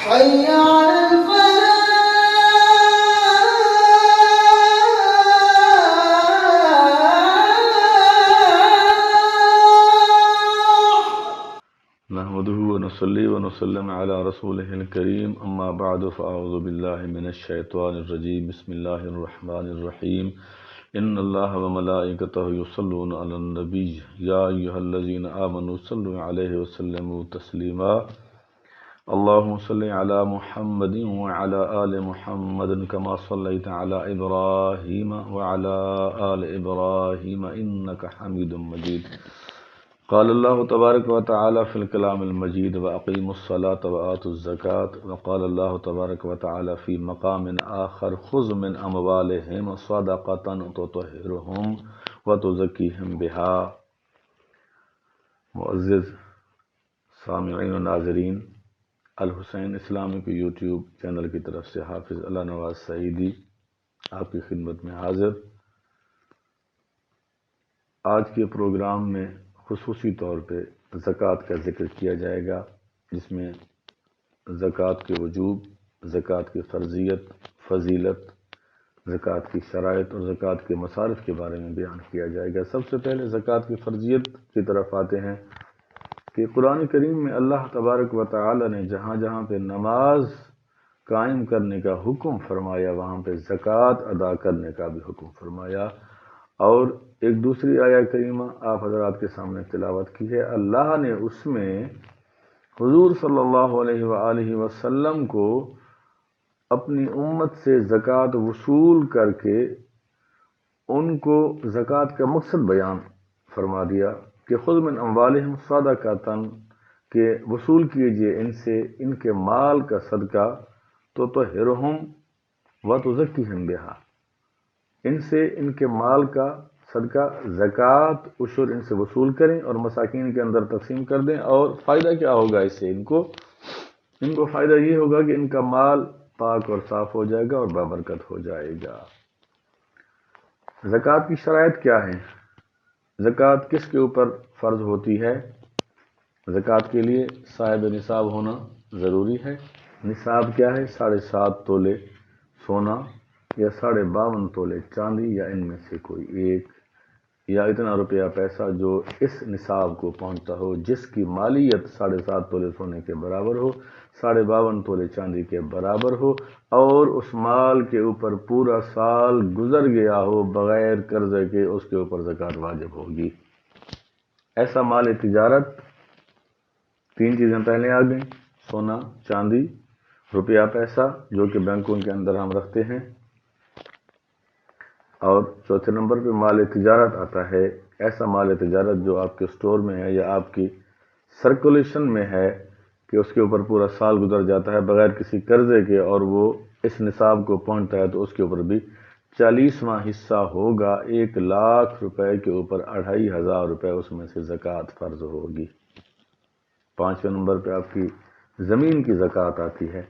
حي على نحمده ونصلي ونسلم على رسوله الكريم اما بعد فاعوذ بالله من الشيطان الرجيم بسم الله الرحمن الرحيم ان الله وملائكته يصلون على النبي يا ايها الذين امنوا صلوا عليه وسلموا تسليما اللهم صل على محمد وعلى آل محمد كما صليت على إبراهيم وعلى آل إبراهيم إنك حميد مجيد قال الله تبارك وتعالى في الكلام المجيد وأقيموا الصلاة وآتوا الزكاة وقال الله تبارك وتعالى في مقام آخر خذ من أموالهم صدقة تطهرهم وتزكيهم بها. معزز سامعین و ناظرین، الحسین اسلامک یوٹیوب چینل کی طرف سے حافظ اللہ نواز سعیدی آپ کی خدمت میں حاضر. آج کے پروگرام میں خصوصی طور پہ زکوٰۃ کا ذکر کیا جائے گا، جس میں زکوٰۃ کے وجوب، زکوٰۃ کی فرضیت، فضیلت، زکوٰۃ کی شرائط اور زکوٰۃ کے مصارف کے بارے میں بیان کیا جائے گا. سب سے پہلے زکوٰۃ کی فرضیت کی طرف آتے ہیں کہ قرآن کریم میں اللہ تبارک و تعالی نے جہاں جہاں پہ نماز قائم کرنے کا حکم فرمایا وہاں پہ زکوٰۃ ادا کرنے کا بھی حکم فرمایا. اور ایک دوسری آیہ کریمہ آپ حضرات کے سامنے تلاوت کی ہے. اللہ نے اس میں حضور صلی اللہ علیہ وآلہ وسلم کو اپنی امت سے زکوٰۃ وصول کر کے ان کو زکوٰۃ کا مقصد بیان فرما دیا کہ خذ من اموالہم صدقۃ، کہ وصول کیجئے ان سے ان کے مال کا صدقہ، تطہرہم وتزکیہم بہا، ان سے ان کے مال کا صدقہ زکوٰۃ عشر ان سے وصول کریں اور مساکین کے اندر تقسیم کر دیں. اور فائدہ کیا ہوگا اس سے؟ ان کو فائدہ یہ ہوگا کہ ان کا مال پاک اور صاف ہو جائے گا اور بابرکت ہو جائے گا. زکوٰۃ کی شرائط کیا ہیں؟ زکوٰۃ کس کے اوپر فرض ہوتی ہے؟ زکوٰۃ کے لیے صاحب نصاب ہونا ضروری ہے. نصاب کیا ہے؟ 7.5 تولے سونا یا 52.5 تولے چاندی یا ان میں سے کوئی ایک، یا اتنا روپیہ پیسہ جو اس نصاب کو پہنچتا ہو، جس کی مالیت 7.5 تولے سونے کے برابر ہو، 52.5 تولے چاندی کے برابر ہو، اور اس مال کے اوپر پورا سال گزر گیا ہو بغیر قرضے کے، اس کے اوپر زکوٰۃ واجب ہوگی. ایسا مال تجارت، 3 چیزیں پہلے آ گئیں: سونا، چاندی، روپیہ پیسہ جو کہ بینکوں کے اندر ہم رکھتے ہیں، اور چوتھے نمبر پہ مال تجارت آتا ہے. ایسا مال تجارت جو آپ کے سٹور میں ہے یا آپ کی سرکولیشن میں ہے کہ اس کے اوپر پورا سال گزر جاتا ہے بغیر کسی قرضے کے، اور وہ اس نصاب کو پہنچتا ہے تو اس کے اوپر بھی 40واں حصہ ہوگا. 1,00,000 روپے کے اوپر 2,500 روپے اس میں سے زکوٰۃ فرض ہوگی. 5ویں نمبر پہ آپ کی زمین کی زکوٰۃ آتی ہے.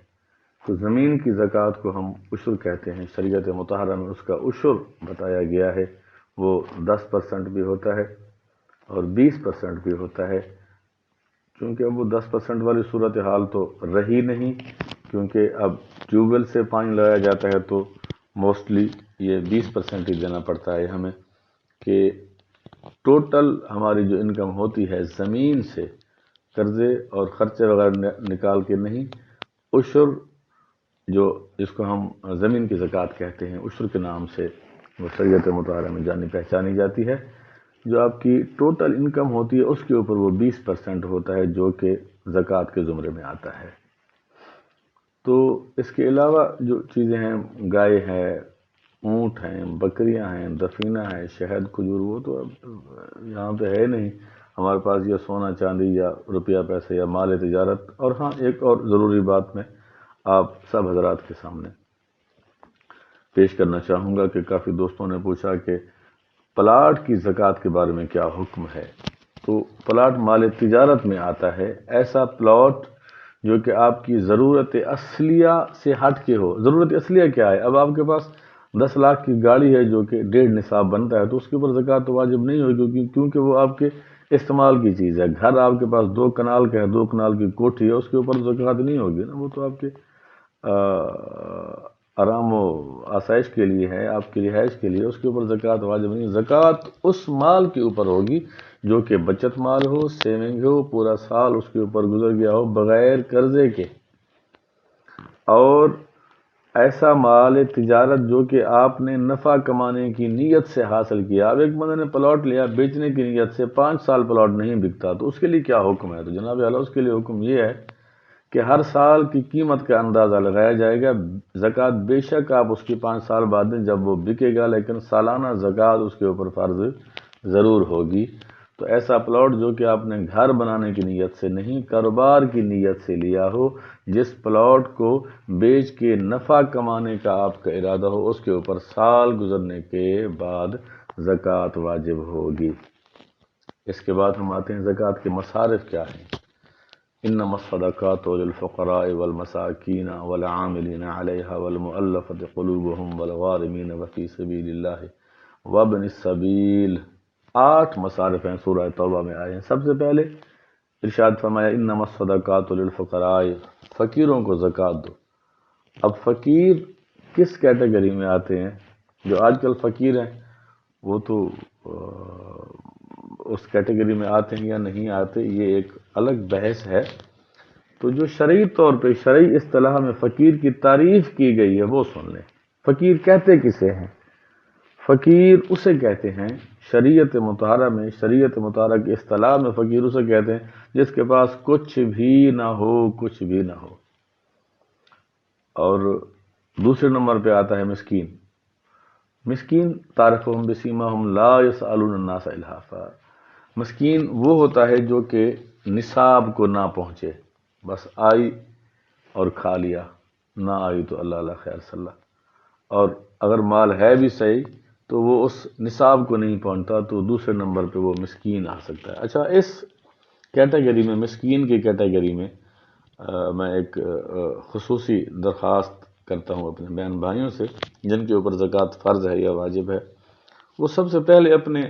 تو زمین کی زکوٰۃ کو ہم عشر کہتے ہیں. شریعت مطہرہ میں اس کا عشر بتایا گیا ہے. وہ 10% بھی ہوتا ہے اور 20% بھی ہوتا ہے. چونکہ اب وہ 10% والی صورتحال تو رہی نہیں، کیونکہ اب ٹیوب ویل سے پانی لایا جاتا ہے تو موسٹلی یہ 20% ہی دینا پڑتا ہے ہمیں. کہ ٹوٹل ہماری جو انکم ہوتی ہے زمین سے، قرضے اور خرچے وغیرہ نکال کے نہیں، عشر جو جس کو ہم زمین کی زکوٰۃ کہتے ہیں، عشر کے نام سے وہ شریعت مطہرہ میں جانی پہچانی جاتی ہے. جو آپ کی ٹوٹل انکم ہوتی ہے اس کے اوپر وہ 20% ہوتا ہے جو کہ زکوٰۃ کے زمرے میں آتا ہے. تو اس کے علاوہ جو چیزیں ہیں، گائے ہے، اونٹ ہیں، بکریاں ہیں، دفینہ ہے، شہد، کھجور، وہ تو اب یہاں پہ ہے نہیں ہمارے پاس، یا سونا چاندی یا روپیہ پیسے یا مال تجارت. اور ہاں، ایک اور ضروری بات میں آپ سب حضرات کے سامنے پیش کرنا چاہوں گا کہ کافی دوستوں نے پوچھا کہ پلاٹ کی زکوٰۃ کے بارے میں کیا حکم ہے. تو پلاٹ مال تجارت میں آتا ہے. ایسا پلاٹ جو کہ آپ کی ضرورت اصلیہ سے ہٹ کے ہو. ضرورت اصلیہ کیا ہے؟ اب آپ کے پاس 10 لاکھ کی گاڑی ہے جو کہ 1.5 نصاب بنتا ہے، تو اس کے اوپر زکوٰۃ تو واجب نہیں ہوگی، کیونکہ وہ آپ کے استعمال کی چیز ہے. گھر آپ کے پاس 2 کنال کا ہے، 2 کنال کی کوٹھی ہے، اس کے اوپر زکوٰۃ نہیں ہوگی نا، وہ تو آپ کے آرام و آسائش کے لیے ہے، آپ کی رہائش کے لیے، اس کے اوپر زکوٰۃ واجب نہیں. زکوٰۃ اس مال کے اوپر ہوگی جو کہ بچت مال ہو، سیونگ ہو، پورا سال اس کے اوپر گزر گیا ہو بغیر قرضے کے، اور ایسا مال تجارت جو کہ آپ نے نفع کمانے کی نیت سے حاصل کیا. اب ایک بندے نے پلاٹ لیا بیچنے کی نیت سے، 5 سال پلاٹ نہیں بکتا، تو اس کے لیے کیا حکم ہے؟ تو جناب اعلیٰ اس کے لیے حکم یہ ہے کہ ہر سال کی قیمت کا اندازہ لگایا جائے گا. زکوٰۃ بے شک آپ اس کی 5 سال بعد دیں جب وہ بکے گا، لیکن سالانہ زکوٰۃ اس کے اوپر فرض ضرور ہوگی. تو ایسا پلاٹ جو کہ آپ نے گھر بنانے کی نیت سے نہیں، کاروبار کی نیت سے لیا ہو، جس پلاٹ کو بیچ کے نفع کمانے کا آپ کا ارادہ ہو، اس کے اوپر سال گزرنے کے بعد زکوٰۃ واجب ہوگی. اس کے بعد ہم آتے ہیں زکوٰۃ کے مصارف کیا ہیں. انما الصدقات للفقراء والمساکین والعاملین علیہا والمؤلفۃ قلوبهم والغارمین وفی سبیل اللہ وابن السبیل. 8 مصارف ہیں، سورہ توبہ میں آئے ہیں. سب سے پہلے ارشاد فرمایا انما الصدقات للفقراء، فقیروں کو زکوٰۃ دو. اب فقیر کس کیٹیگری میں آتے ہیں؟ جو آج کل فقیر ہیں وہ تو اس کیٹیگری میں آتے ہیں یا نہیں آتے، یہ ایک الگ بحث ہے. تو جو شرعی طور پہ شرعی اصطلاح میں فقیر کی تعریف کی گئی ہے وہ سن لیں. فقیر کہتے کسے ہیں؟ فقیر اسے کہتے ہیں شریعت مطہرہ میں، شریعت مطہرہ کی اصطلاح میں فقیر اسے کہتے ہیں جس کے پاس کچھ بھی نہ ہو، کچھ بھی نہ ہو. اور دوسرے نمبر پہ آتا ہے مسکین. مسکین تعرفہم بسیماہم لا یسألون الناس الحافا. مسکین وہ ہوتا ہے جو کہ نصاب کو نہ پہنچے، بس آئی اور کھا لیا، نہ آئی تو اللہ اللہ خیر صلی اللہ. اور اگر مال ہے بھی صحیح تو وہ اس نصاب کو نہیں پہنچتا، تو دوسرے نمبر پہ وہ مسکین آ سکتا ہے. اچھا، اس کیٹیگری میں، مسکین کی کیٹیگری میں میں ایک خصوصی درخواست کرتا ہوں اپنے بہن بھائیوں سے جن کے اوپر زکوٰۃ فرض ہے یا واجب ہے. وہ سب سے پہلے اپنے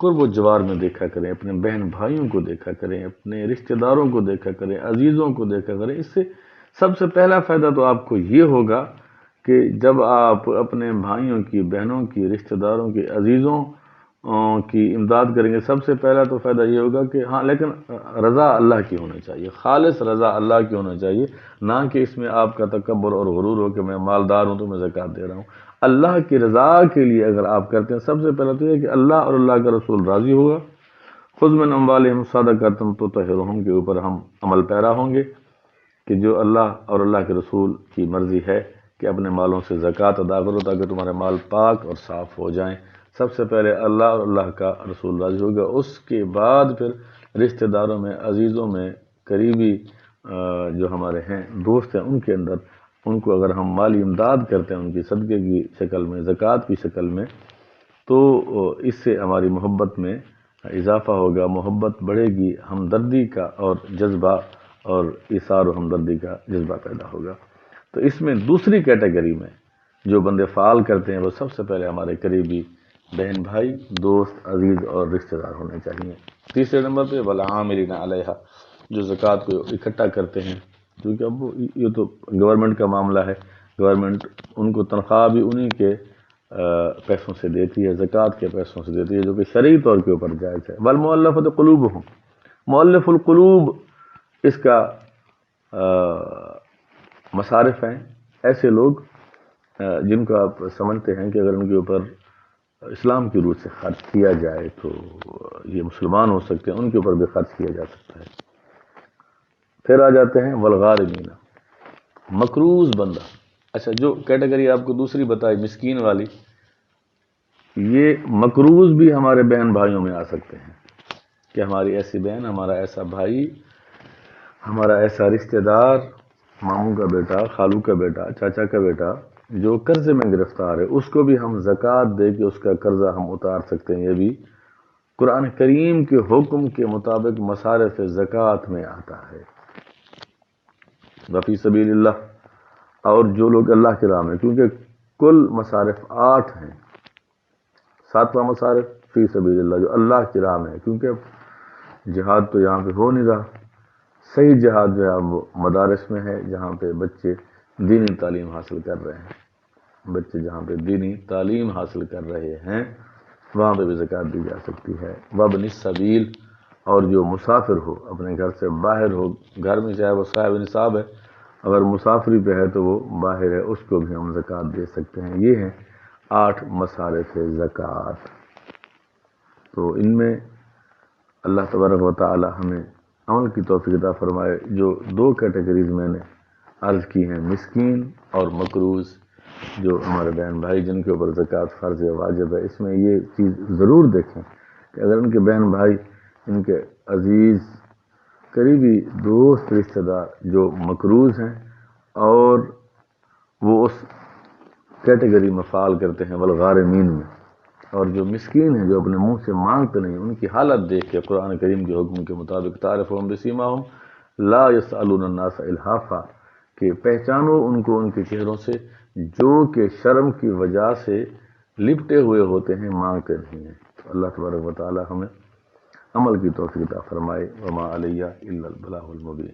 قرب و جوار میں دیکھا کریں، اپنے بہن بھائیوں کو دیکھا کریں، اپنے رشتہ داروں کو دیکھا کریں، عزیزوں کو دیکھا کریں. اس سے سب سے پہلا فائدہ تو آپ کو یہ ہوگا کہ جب آپ اپنے بھائیوں کی، بہنوں کی، رشتہ داروں کی، عزیزوں کی امداد کریں گے، سب سے پہلا تو فائدہ یہ ہوگا کہ ہاں، لیکن رضا اللہ کی ہونا چاہیے، خالص رضا اللہ کی ہونا چاہیے، نہ کہ اس میں آپ کا تکبر اور غرور ہو کہ میں مالدار ہوں تو میں زکوٰۃ دے رہا ہوں. اللہ کی رضا کے لیے اگر آپ کرتے ہیں، سب سے پہلا تو یہ کہ اللہ اور اللہ کا رسول راضی ہوگا. خذ من اموالہم صدقۃ تطہرہم کے اوپر ہم عمل پیرا ہوں گے کہ جو اللہ اور اللہ کے رسول کی مرضی ہے کہ اپنے مالوں سے زکوٰۃ ادا کرو تاکہ تمہارے مال پاک اور صاف ہو جائیں. سب سے پہلے اللہ اور اللہ کا رسول راضی ہوگا، اس کے بعد پھر رشتہ داروں میں، عزیزوں میں، قریبی جو ہمارے ہیں دوست ہیں ان کے اندر، ان کو اگر ہم مالی امداد کرتے ہیں ان کی صدقے کی شکل میں، زکوٰۃ کی شکل میں، تو اس سے ہماری محبت میں اضافہ ہوگا، محبت بڑھے گی، ہمدردی کا اور جذبہ اور ایثار و ہمدردی کا جذبہ پیدا ہوگا. تو اس میں دوسری کیٹیگری میں جو بندے فعال کرتے ہیں وہ سب سے پہلے ہمارے قریبی بہن بھائی، دوست، عزیز اور رشتہ دار ہونے چاہیے. تیسرے نمبر پہ والعاملین علیہا، جو زکوٰۃ کو اکٹھا کرتے ہیں، کیونکہ اب یہ تو گورنمنٹ کا معاملہ ہے، گورنمنٹ ان کو تنخواہ بھی انہی کے پیسوں سے دیتی ہے، زکوٰۃ کے پیسوں سے دیتی ہے، جو کہ شرعی طور کے اوپر جائز ہے. والمؤلفۃ قلوبہم، مؤلف القلوب اس کا مصارف ہیں. ایسے لوگ جن کو آپ سمجھتے ہیں کہ اگر ان کے اوپر اسلام کی روح سے خرچ کیا جائے تو یہ مسلمان ہو سکتے ہیں، ان کے اوپر بھی خرچ کیا جا سکتا ہے. پھر آ جاتے ہیں والغارمین، مقروض بندہ. اچھا، جو کیٹیگری آپ کو دوسری بتائی مسکین والی، یہ مقروض بھی ہمارے بہن بھائیوں میں آ سکتے ہیں کہ ہماری ایسی بہن، ہمارا ایسا بھائی، ہمارا ایسا رشتہ دار، ماموں کا بیٹا، خالو کا بیٹا، چاچا کا بیٹا جو قرضے میں گرفتار ہے، اس کو بھی ہم زکوٰۃ دے کے اس کا قرضہ ہم اتار سکتے ہیں. یہ بھی قرآن کریم کے حکم کے مطابق مصارف زکوٰۃ میں آتا ہے. وفی سبیل اللہ، اور جو لوگ اللہ کی راہ میں، کیونکہ کل مصارف 8 ہیں، 7واں مصارف فی سبیل اللہ جو اللہ کی راہ میں ہے، کیونکہ جہاد تو یہاں پہ ہو نہیں رہا. صحیح جہاد جو ہے وہ مدارس میں ہے، جہاں پہ بچے دینی تعلیم حاصل کر رہے ہیں. بچے جہاں پہ دینی تعلیم حاصل کر رہے ہیں وہاں پہ بھی زکوٰۃ دی جا سکتی ہے. وابن السبیل، اور جو مسافر ہو، اپنے گھر سے باہر ہو، گھر میں چاہے وہ صاحب نصاب ہے، اگر مسافری پہ ہے تو وہ باہر ہے، اس کو بھی ہم زکوٰۃ دے سکتے ہیں. یہ ہیں 8 مصارف زکوٰۃ. تو ان میں اللہ تبارک و تعالی ہمیں عمل کی توفیق عطا فرمائے. جو 2 کیٹیگریز میں نے عرض کی ہیں، مسکین اور مقروض، جو ہمارے بہن بھائی جن کے اوپر زکوٰۃ فرض ہے، واجب ہے، اس میں یہ چیز ضرور دیکھیں کہ اگر ان کے بہن بھائی، ان کے عزیز قریبی دوست رشتہ دار جو مقروض ہیں اور وہ اس کیٹیگری میں فعال کرتے ہیں والغارمین میں، اور جو مسکین ہیں جو اپنے منہ سے مانگتے نہیں، ان کی حالت دیکھ کے قرآن کریم کے حکم کے مطابق تعرفہم بسیماہم لا یسألون الناس الحافا، کہ پہچانو ان کو ان کے چہروں سے جو کہ شرم کی وجہ سے لپٹے ہوئے ہوتے ہیں، مانگتے نہیں ہیں. تو اللہ تبارک و تعالی ہمیں عمل کی توفیق عطا فرمائے. وما علیہ الا البلاغ المبین.